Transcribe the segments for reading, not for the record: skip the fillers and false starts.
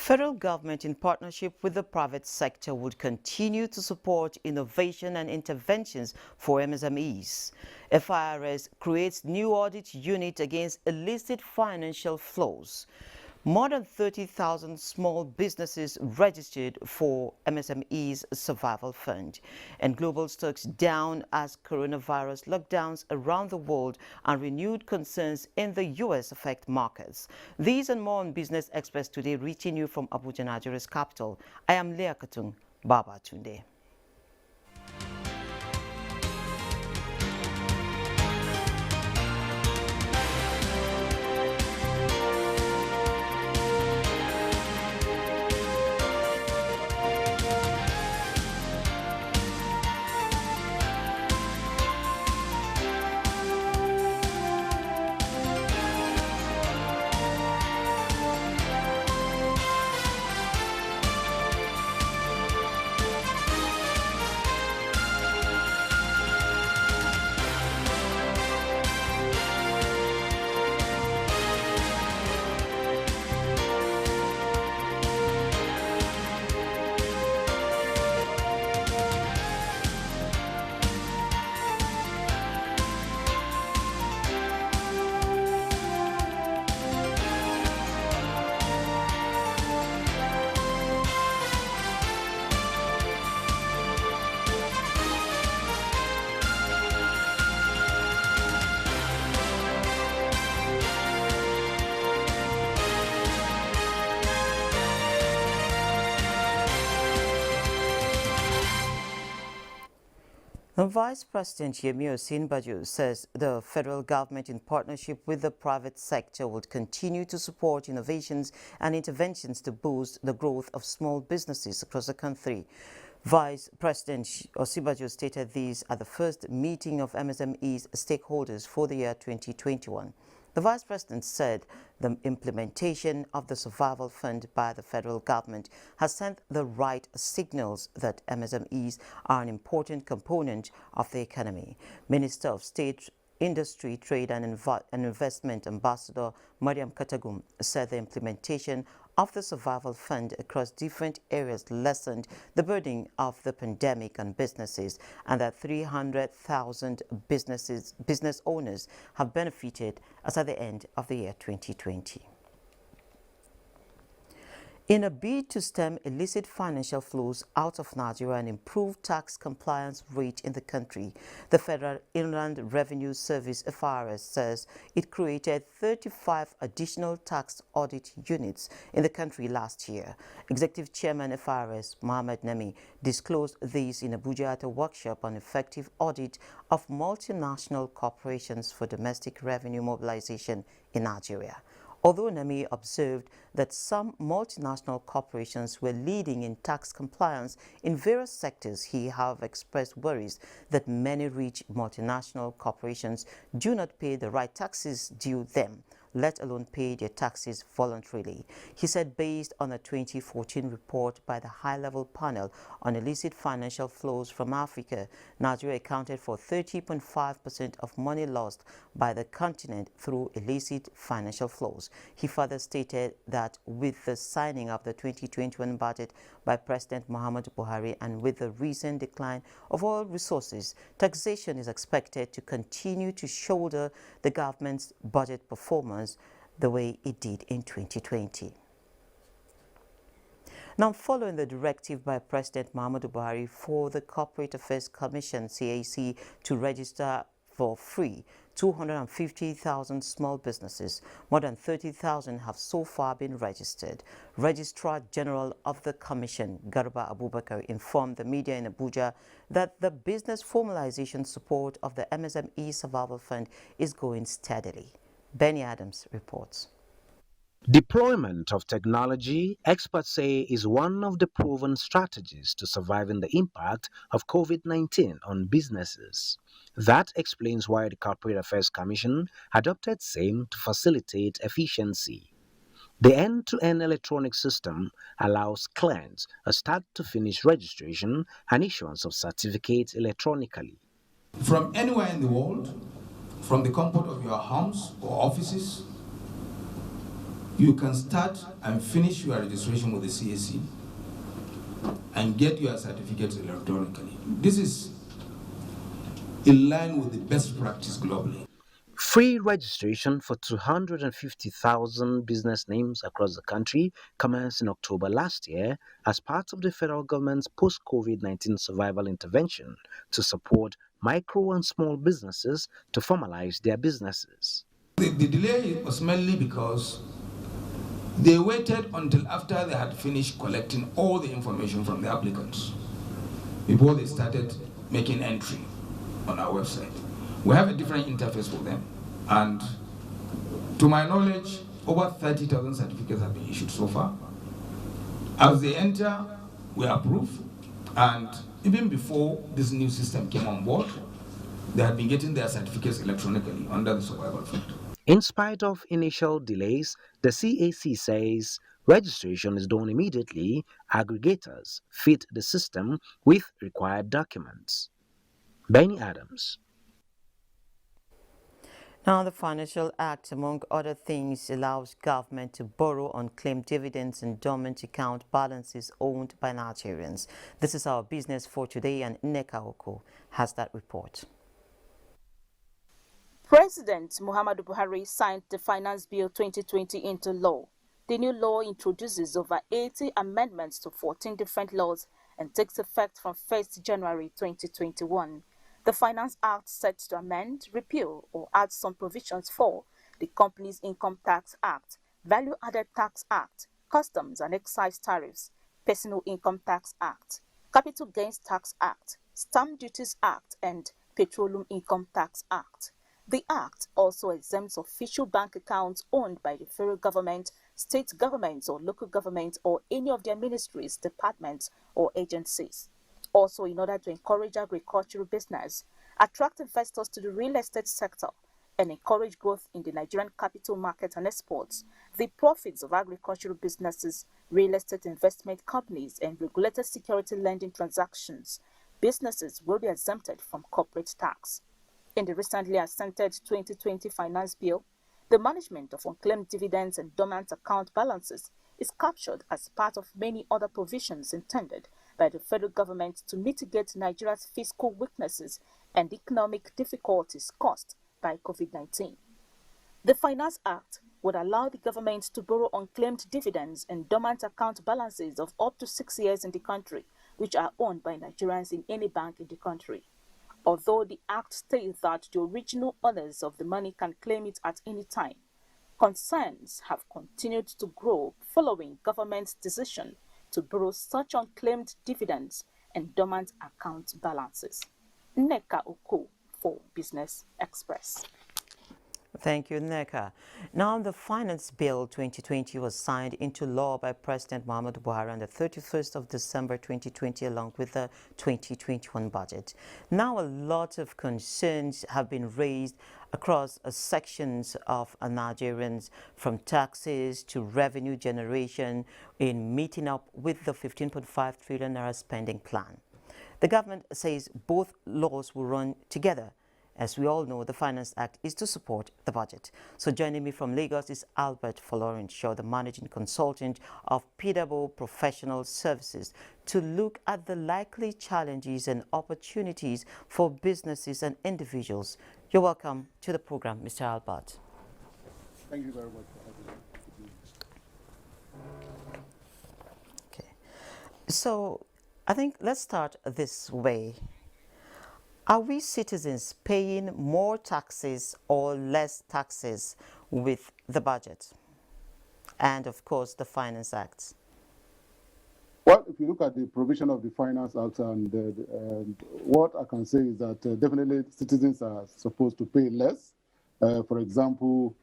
Federal government in partnership with the private sector would continue to support innovation and interventions for MSMEs. FIRS creates new audit unit against illicit financial flows. More than 30,000 small businesses registered for MSME's survival fund. And global stocks down as coronavirus lockdowns around the world and renewed concerns in the U.S. affect markets. These and more on Business Express today, reaching you from Abuja, Nigeria's capital. I am Leah Katun Baba Tunde. The Vice President Yemi Osibajo says the federal government in partnership with the private sector would continue to support innovations and interventions to boost the growth of small businesses across the country. Vice President Osibajo stated this at the first meeting of MSME's stakeholders for the year 2021. The Vice President said the implementation of the Survival Fund by the federal government has sent the right signals that MSMEs are an important component of the economy. Minister of State Industry, Trade and Investment Ambassador Mariam Katagum said the implementation of the Survival Fund across different areas lessened the burden of the pandemic on businesses, and that 300,000 business owners have benefited as at the end of the year 2020. In a bid to stem illicit financial flows out of Nigeria and improve tax compliance rate in the country, the Federal Inland Revenue Service FIRS says it created 35 additional tax audit units in the country last year. Executive Chairman FIRS Mohammed Nemi disclosed this in Abuja at a workshop on effective audit of multinational corporations for domestic revenue mobilization in Nigeria. Although Nemi observed that some multinational corporations were leading in tax compliance in various sectors, he, however, expressed worries that many rich multinational corporations do not pay the right taxes due them, let alone pay their taxes voluntarily. He said based on a 2014 report by the high-level panel on illicit financial flows from Africa, Nigeria accounted for 30.5% of money lost by the continent through illicit financial flows. He further stated that with the signing of the 2021 budget by President Muhammadu Buhari and with the recent decline of oil resources, taxation is expected to continue to shoulder the government's budget performance the way it did in 2020. Now, following the directive by President Muhammadu Buhari for the Corporate Affairs Commission, CAC, to register for free 250,000 small businesses, more than 30,000 have so far been registered. Registrar General of the Commission, Garba Abubakar, informed the media in Abuja that the business formalization support of the MSME Survival Fund is going steadily. Benny Adams reports. Deployment of technology, experts say, is one of the proven strategies to surviving the impact of COVID-19 on businesses. That explains why the Corporate Affairs Commission adopted same to facilitate efficiency. The end-to-end electronic system allows clients a start-to-finish registration and issuance of certificates electronically. From anywhere in the world, from the comfort of your homes or offices, you can start and finish your registration with the CAC and get your certificates electronically. This is in line with the best practice globally. Free registration for 250,000 business names across the country commenced in October last year as part of the federal government's post-COVID-19 survival intervention to support micro and small businesses to formalize their businesses. The delay was mainly because they waited until after they had finished collecting all the information from the applicants before they started making entry on our website. We have a different interface for them, and to my knowledge, over 30,000 certificates have been issued so far. As they enter, we approve, and even before this new system came on board, they had been getting their certificates electronically under the survival fund. In spite of initial delays, the CAC says registration is done immediately. Aggregators fit the system with required documents. Benny Adams. Now, the Financial Act, among other things, allows government to borrow unclaimed dividends and dormant account balances owned by Nigerians. This is our business for today, and Nneka Oko has that report. President Muhammadu Buhari signed the Finance Bill 2020 into law. The new law introduces over 80 amendments to 14 different laws and takes effect from 1st January 2021. The Finance Act sets to amend, repeal, or add some provisions for the Companies Income Tax Act, Value Added Tax Act, Customs and Excise Tariffs, Personal Income Tax Act, Capital Gains Tax Act, Stamp Duties Act, and Petroleum Income Tax Act. The Act also exempts official bank accounts owned by the federal government, state governments or local governments or any of their ministries, departments or agencies. Also, in order to encourage agricultural business, attract investors to the real estate sector, and encourage growth in the Nigerian capital market and exports, the profits of agricultural businesses, real estate investment companies, and regulated security lending transactions, businesses will be exempted from corporate tax. In the recently assented 2020 Finance Bill, the management of unclaimed dividends and dormant account balances is captured as part of many other provisions intended by the federal government to mitigate Nigeria's fiscal weaknesses and economic difficulties caused by COVID-19. The Finance Act would allow the government to borrow unclaimed dividends and dormant account balances of up to 6 years in the country, which are owned by Nigerians in any bank in the country. Although the Act states that the original owners of the money can claim it at any time, concerns have continued to grow following government's decision to borrow such unclaimed dividends and dormant account balances. Nneka Oko for Business Express. Thank you, Nneka. Now, the Finance Bill 2020 was signed into law by President Muhammadu Buhari on the 31st of December 2020, along with the 2021 budget. Now, a lot of concerns have been raised across sections of Nigerians, from taxes to revenue generation, in meeting up with the 15.5 trillion naira spending plan. The government says both laws will run together. As we all know, the Finance Act is to support the budget. So joining me from Lagos is Albert Folorin-Shaw, the managing consultant of PW Professional Services, to look at the likely challenges and opportunities for businesses and individuals. You're welcome to the program, Mr. Albert. Thank you very much for having me. Okay. So I think let's start this way. Are we citizens paying more taxes or less taxes with the budget? And of course, the Finance Act. Well, if you look at the provision of the Finance Act, and what I can say is that definitely citizens are supposed to pay less. For example,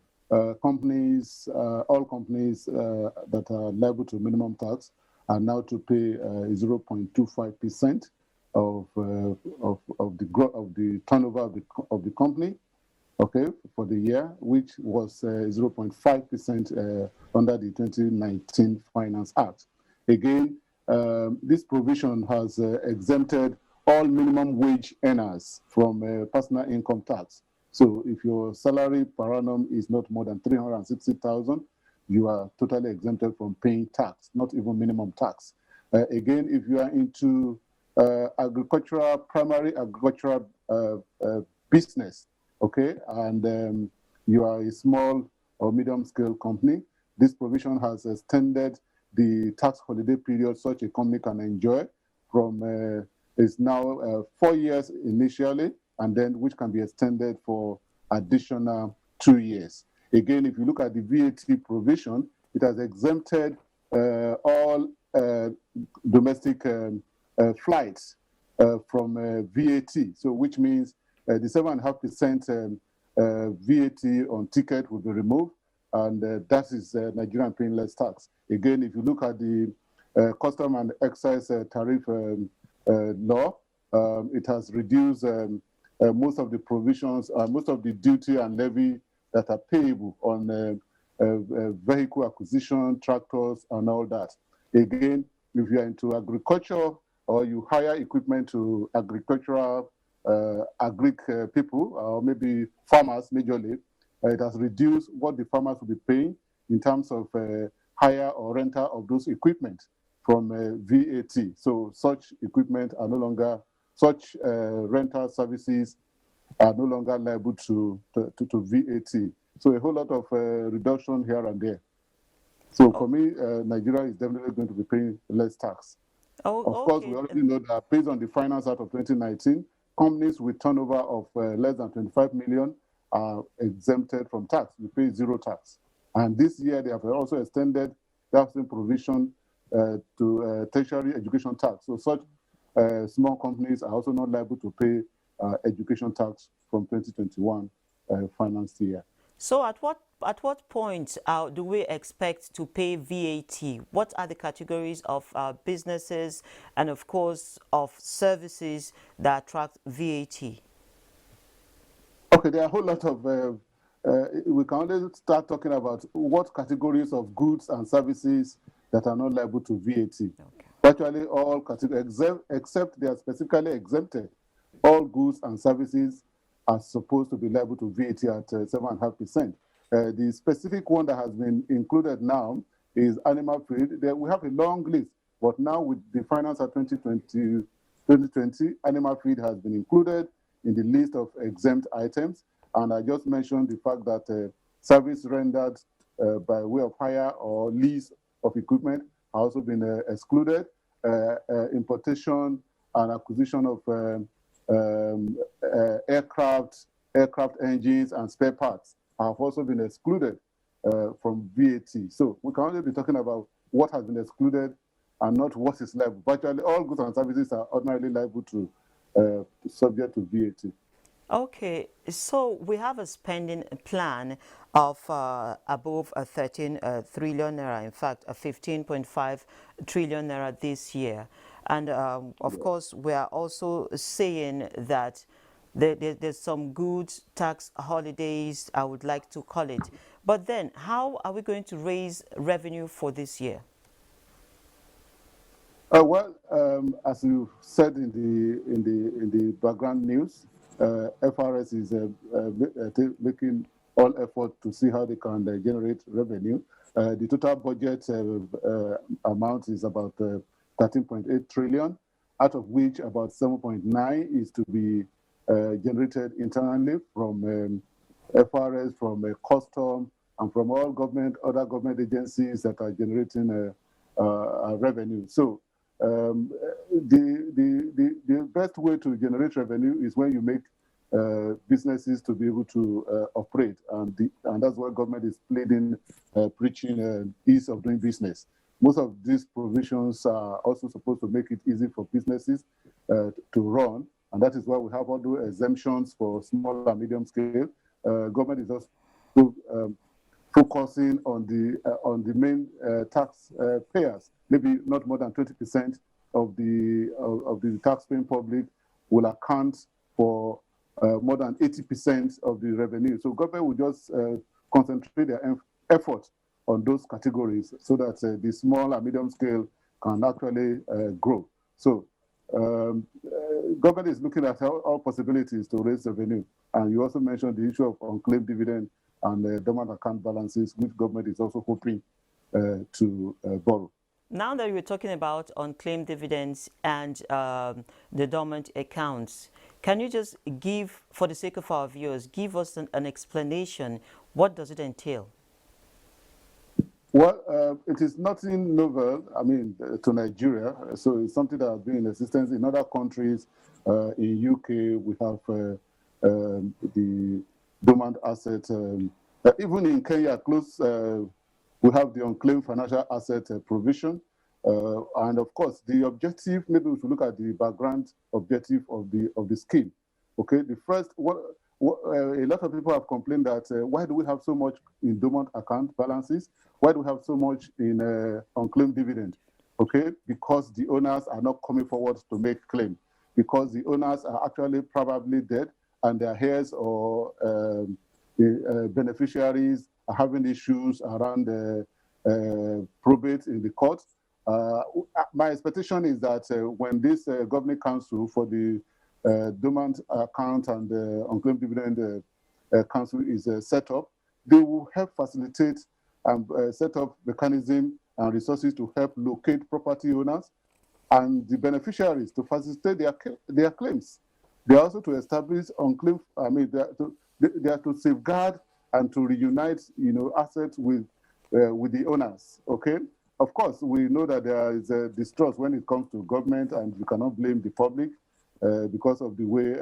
companies, all companies that are liable to minimum tax are now to pay 0.25% of the turnover of the company, okay, for the year, which was 0.5% under the 2019 Finance Act. Again, this provision has exempted all minimum wage earners from personal income tax. So if your salary per annum is not more than 360,000, you are totally exempted from paying tax, not even minimum tax. Again, if you are into primary agricultural business, okay, and you are a small or medium-scale company, this provision has extended the tax holiday period such a company can enjoy from is now 4 years initially, and then which can be extended for additional 2 years. Again, if you look at the VAT provision, it has exempted all domestic flights from VAT. So, which means the 7.5% VAT on ticket will be removed, and that is Nigerian paying less tax. Again, if you look at the custom and excise tariff law, it has reduced most of the provisions, most of the duty and levy that are payable on vehicle acquisition, tractors, and all that. Again, if you are into agriculture or you hire equipment to agricultural people, or maybe farmers majorly, it has reduced what the farmers will be paying in terms of hire or rental of those equipment from VAT. So such equipment are no longer, such rental services are no longer liable to VAT. So a whole lot of reduction here and there. So for me, Nigeria is definitely going to be paying less tax. Of course, we already know that based on the Finance Act of 2019, companies with turnover of less than 25 million are exempted from tax. We pay zero tax. And this year, they have also extended that same provision to tertiary education tax. So such small companies are also not liable to pay education tax from 2021 finance year. So at what point do we expect to pay VAT? What are the categories of businesses and, of course, of services that attract VAT? Okay, there are a whole lot of, we can only start talking about what categories of goods and services that are not liable to VAT. Okay. Virtually all categories, except they are specifically exempted. All goods and services are supposed to be liable to VAT at 7.5%. The specific one that has been included now is animal feed. We have a long list, but now with the Finance Act 2020, animal feed has been included in the list of exempt items. And I just mentioned the fact that service rendered by way of hire or lease of equipment has also been excluded. Importation and acquisition of aircraft engines and spare parts have also been excluded from VAT. So we can only be talking about what has been excluded and not what is liable. Virtually all goods and services are ordinarily liable to subject to VAT. Okay, so we have a spending plan of above 13 trillion naira, in fact, 15.5 trillion naira this year. And of course, we are also saying that there's some good tax holidays, I would like to call it. But then, how are we going to raise revenue for this year? As you said in the background news, FRS is making all effort to see how they can generate revenue. The total budget amount is about 13.8 trillion, out of which about 7.9 is to be generated internally from FRS, from custom, and from all other government agencies that are generating revenue. So the best way to generate revenue is when you make businesses to be able to operate, and that's why government is preaching ease of doing business. Most of these provisions are also supposed to make it easy for businesses to run, and that is why we have all the exemptions for small and medium scale. Government is also focusing on the main tax payers. Maybe not more than 20% of the tax-paying public will account for more than 80% of the revenue. So government will just concentrate their effort on those categories so that the small and medium scale can actually grow. So government is looking at all possibilities to raise revenue. And you also mentioned the issue of unclaimed dividend and dormant account balances, which government is also hoping to borrow. Now that we're talking about unclaimed dividends and the dormant accounts, can you just give, for the sake of our viewers, give us an explanation? What does it entail? Well, it is nothing novel, I mean, to Nigeria. So it's something that has been in existence in other countries. In UK, we have the dormant asset. Even in Kenya, we have the unclaimed financial asset provision. And of course, the objective, maybe we should look at the background objective of the scheme. Okay, the first, a lot of people have complained that why do we have so much in dormant account balances? Why do we have so much in unclaimed dividend? Okay, because the owners are not coming forward to make claim, because the owners are actually probably dead and their heirs or beneficiaries are having issues around probate in the court. My expectation is that when this governing council for the dormant account and unclaimed dividend council is set up, they will help facilitate and set up mechanism and resources to help locate property owners and the beneficiaries to facilitate their claims. They are also to establish unclaimed, I mean, they are to safeguard and to reunite, assets with the owners, okay? Of course, we know that there is a distrust when it comes to government, and you cannot blame the public because of the way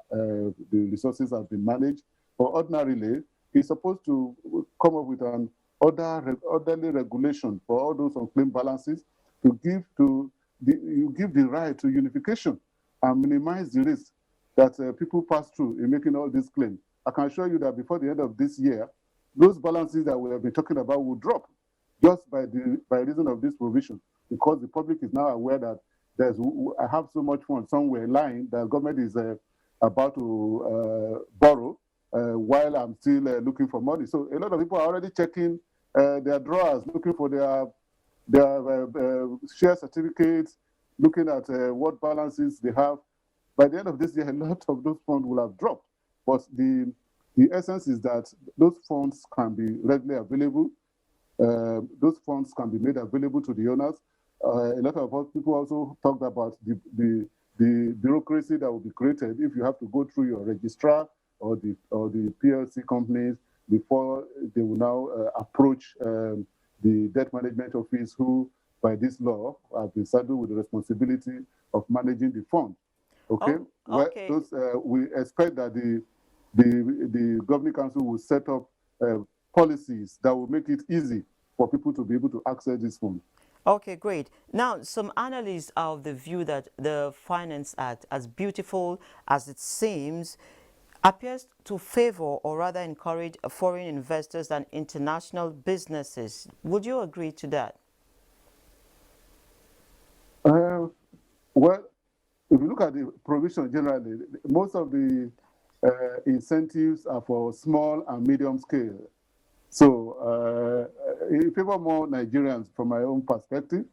the resources have been managed. But ordinarily, it's supposed to come up with an orderly regulation for all those unclaimed balances to give the right to unification and minimize the risk that people pass through in making all these claims. I can assure you that before the end of this year, those balances that we have been talking about will drop just by reason of this provision, because the public is now aware that I have so much funds somewhere lying that government is about to borrow while I'm still looking for money. So a lot of people are already checking their drawers, looking for their share certificates, looking at what balances they have. By the end of this year, a lot of those funds will have dropped. But the essence is that those funds can be readily available. Those funds can be made available to the owners. A lot of people also talked about the bureaucracy that will be created if you have to go through your registrar or the PLC companies before they will now approach the debt management office, who by this law have been saddled with the responsibility of managing the fund. Okay. Oh, okay. We expect that the governing council will set up policies that will make it easy for people to be able to access this fund. Okay, great. Now, some analysts are of the view that the Finance Act, as beautiful as it seems, appears to favor or rather encourage foreign investors and international businesses. Would you agree to that? Well, if you look at the provision generally, most of the incentives are for small and medium scale. So in favor of more Nigerians, from my own perspective,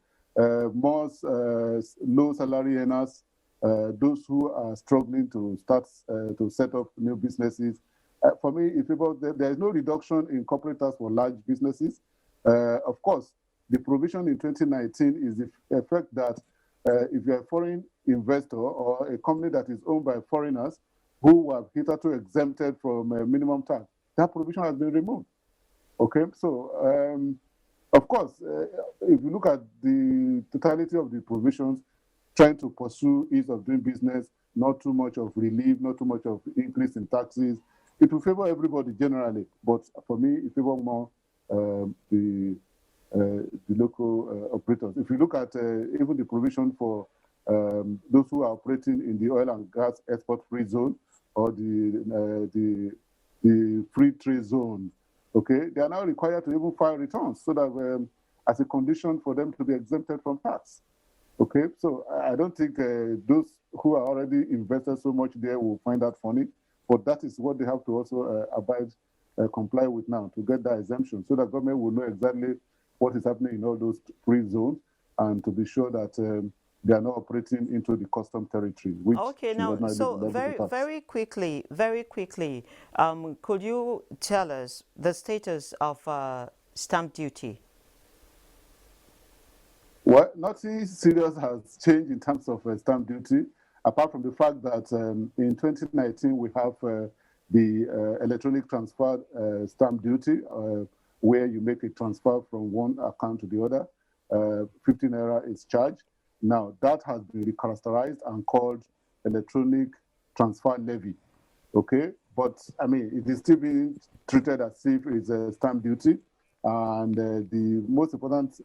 most low salary earners, those who are struggling to set up new businesses. For me, in favor, there is no reduction in corporate tax for large businesses. Of course, the provision in 2019 is the effect that if you're a foreign investor or a company that is owned by foreigners who have hitherto exempted from minimum tax, that provision has been removed. Okay, so of course, if you look at the totality of the provisions, trying to pursue ease of doing business, not too much of relief, not too much of increase in taxes, it will favor everybody generally. But for me, it favors more the local operators. If you look at even the provision for those who are operating in the oil and gas export-free zone or the free trade zone, okay, they are now required to even file returns so that as a condition for them to be exempted from tax. Okay, so I don't think those who are already invested so much there will find that funny, but that is what they have to also comply with now to get that exemption, so that government will know exactly what is happening in all those free zones, and to be sure that they are not operating into the custom territory, which Okay, should now, ordinarily be so levied the tax. very quickly, could you tell us the status of stamp duty? Well, nothing serious has changed in terms of stamp duty, apart from the fact that in 2019 we have the electronic transfer stamp duty, where you make a transfer from one account to the other. 15 naira is charged. Now, that has been recharacterized and called electronic transfer levy. Okay, but I mean, it is still being treated as if it's a stamp duty, and the most important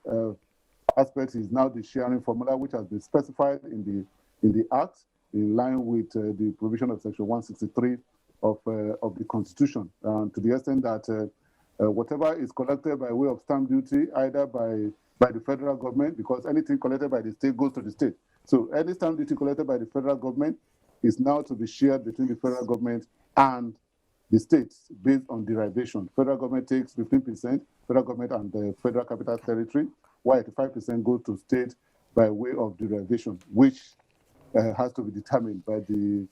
aspect is now the sharing formula, which has been specified in the Act in line with the provision of Section 163 of the Constitution, to the extent that whatever is collected by way of stamp duty, either by the federal government, because anything collected by the state goes to the state. So any stamp duty collected by the federal government is now to be shared between the federal government and the states based on derivation. Federal government takes 15%, federal government and the Federal Capital Territory, while 85% goes to state by way of derivation, which has to be determined by the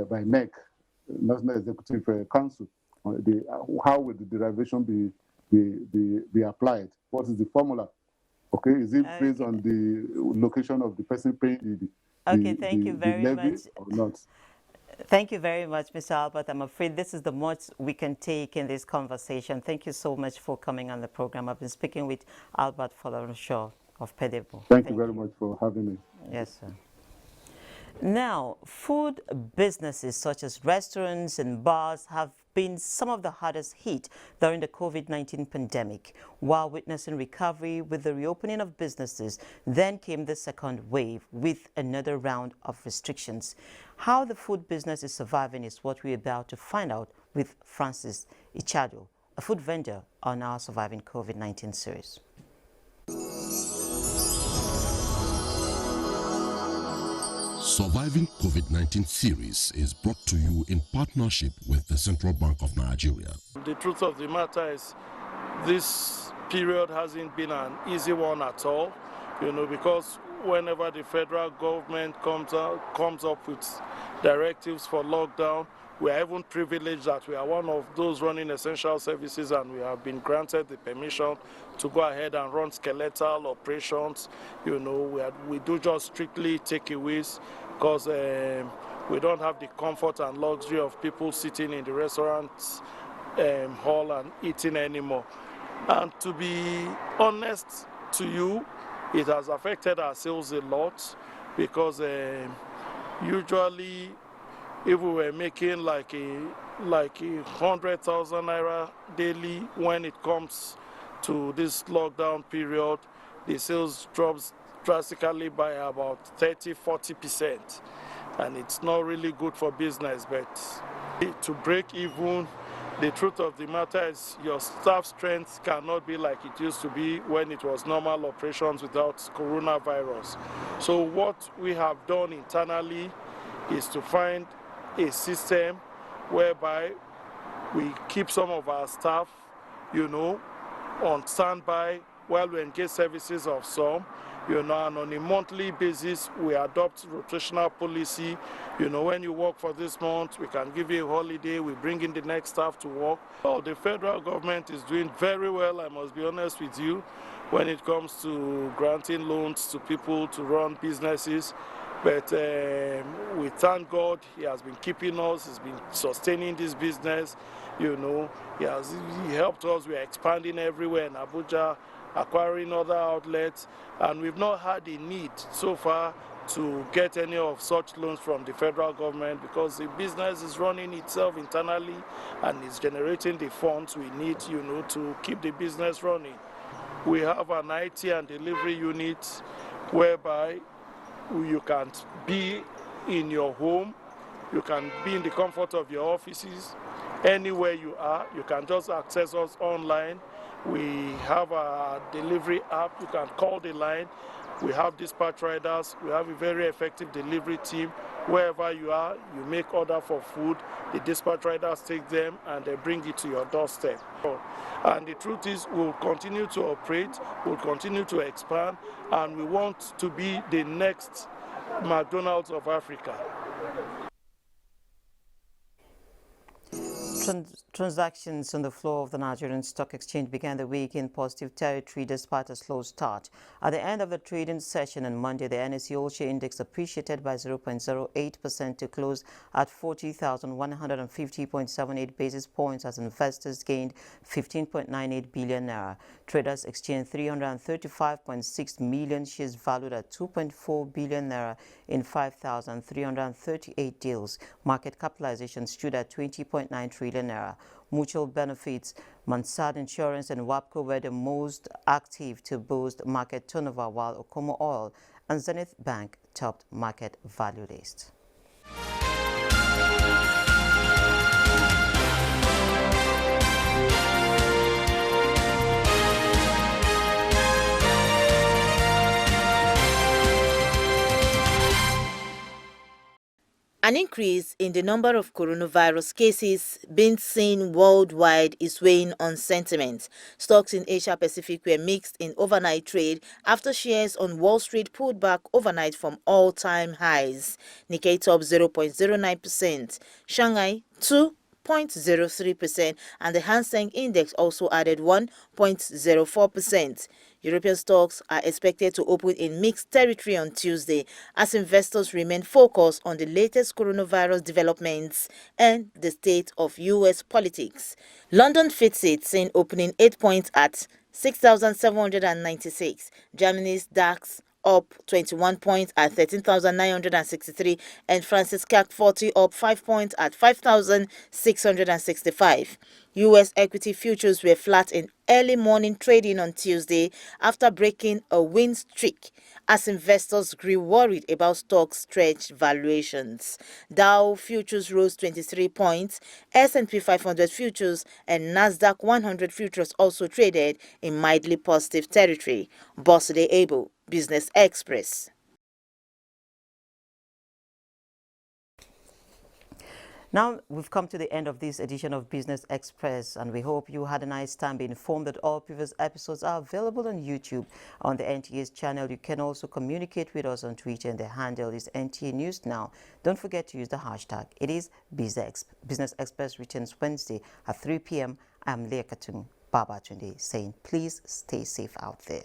by NEC, National Executive Council. How will the derivation be applied? What is the formula? Okay, is it based on the location of the person paying the levy or not? Thank you very much, Mr. Albert. I'm afraid this is the most we can take in this conversation. Thank you so much for coming on the program. I've been speaking with Albert Folarunshaw of Pedebo. Thank you very much for having me. Yes, sir. Now, food businesses such as restaurants and bars have been some of the hardest hit during the COVID-19 pandemic. While witnessing recovery with the reopening of businesses, then came the second wave with another round of restrictions. How the food business is surviving is what we're about to find out with Francis Ichado, a food vendor on our Surviving COVID-19 series. Surviving COVID-19 series is brought to you in partnership with the Central Bank of Nigeria. The truth of the matter is this period hasn't been an easy one at all, because whenever the federal government comes up with directives for lockdown, we are even privileged that we are one of those running essential services, and we have been granted the permission to go ahead and run skeletal operations. We do just strictly takeaways because we don't have the comfort and luxury of people sitting in the restaurant hall and eating anymore. And to be honest to you, it has affected our sales a lot because usually if we were making like a 100,000 naira daily, when it comes to this lockdown period, the sales drops drastically by about 30–40%, and it's not really good for business. But to break even, the truth of the matter is your staff strength cannot be like it used to be when it was normal operations without coronavirus. So what we have done internally is to find a system whereby we keep some of our staff, on standby while we engage services of some, and on a monthly basis we adopt rotational policy. When you work for this month, we can give you a holiday, we bring in the next staff to work. Oh, the federal government is doing very well, I must be honest with you, when it comes to granting loans to people to run businesses. But we thank God, He has been keeping us, He's been sustaining this business. He helped us. We are expanding everywhere in Abuja, acquiring other outlets, and we've not had a need so far to get any of such loans from the federal government because the business is running itself internally and is generating the funds we need, to keep the business running. We have an IT and delivery unit whereby you can be in your home, you can be in the comfort of your offices, anywhere you are, you can just access us online. We have a delivery app, you can call the line. We have dispatch riders, we have a very effective delivery team wherever you are, you make order for food, the dispatch riders take them and they bring it to your doorstep. And the truth is, we'll continue to operate, we'll continue to expand, and we want to be the next McDonald's of Africa. Transactions on the floor of the Nigerian Stock Exchange began the week in positive territory despite a slow start. At the end of the trading session on Monday, the NSE All-Share Index appreciated by 0.08% to close at 40,150.78 basis points as investors gained 15.98 billion naira. Traders exchanged 335.6 million shares valued at 2.4 billion naira in 5,338 deals. Market capitalization stood at 20.9 trillion naira. Mutual benefits, Mansard Insurance and WAPCO were the most active to boost market turnover, while Okomo Oil and Zenith Bank topped market value list. An increase in the number of coronavirus cases being seen worldwide is weighing on sentiment. Stocks in Asia Pacific were mixed in overnight trade after shares on Wall Street pulled back overnight from all-time highs. Nikkei top 0.09%, Shanghai 2.03%, and the Hang Seng Index also added 1.04%. European stocks are expected to open in mixed territory on Tuesday as investors remain focused on the latest coronavirus developments and the state of U.S. politics. London FTSE seen opening 8 points at 6,796. Germany's DAX up 21 points at 13,963, and France's CAC 40 up 5 points at 5,665. U.S. equity futures were flat in early morning trading on Tuesday after breaking a win streak as investors grew worried about stock stretched valuations. Dow futures rose 23 points, S&P 500 futures and Nasdaq 100 futures also traded in mildly positive territory. Bosside Able, Business Express. Now we've come to the end of this edition of Business Express, and we hope you had a nice time. Be informed that all previous episodes are available on YouTube on the NTA's channel. You can also communicate with us on Twitter, and the handle is NTA News Now. Don't forget to use the hashtag. It is Business Express returns Wednesday at 3 p.m. I'm Leah Katun Baba Tunde saying please stay safe out there.